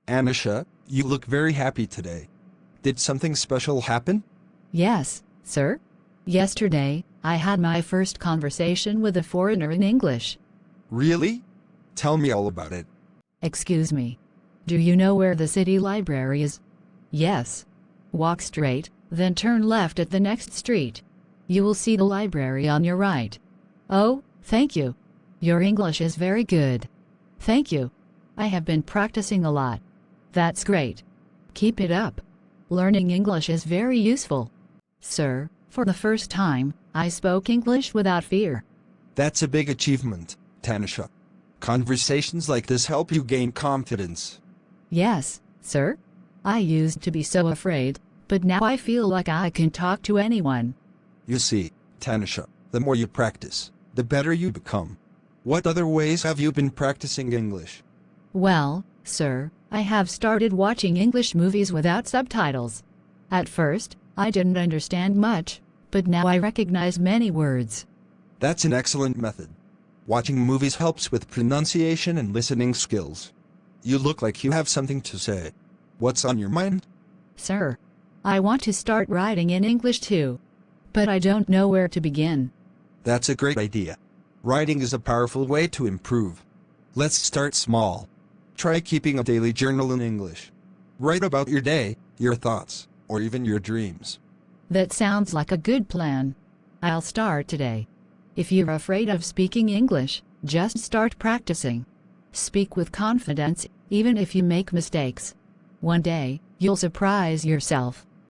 Anisha, you look very happy today. Did something special happen? Yes, sir. Yesterday, I had my first conversation with a foreigner in English. Really? Tell me all about it. Excuse me. Do you know where the city library is? Yes. Walk straight, then turn left at the next street. You will see the library on your right. Oh, thank you. Your English is very good. Thank you. I have been practicing a lot. That's great. Keep it up. Learning English is very useful. Sir, for the first time, I spoke English without fear. That's a big achievement, Tanisha. Conversations like this help you gain confidence. Yes, sir. I used to be so afraid, but now I feel like I can talk to anyone. You see, Tanisha, the more you practice, the better you become. What other ways have you been practicing English? Well, sir, I have started watching English movies without subtitles. At first, I didn't understand much, but now I recognize many words. That's an excellent method. Watching movies helps with pronunciation and listening skills. You look like you have something to say. What's on your mind? Sir, I want to start writing in English too, but I don't know where to begin. That's a great idea. Writing is a powerful way to improve. Let's start small. Try keeping a daily journal in English. Write about your day, your thoughts, or even your dreams. That sounds like a good plan. I'll start today. If you're afraid of speaking English, just start practicing. Speak with confidence, even if you make mistakes. One day, you'll surprise yourself.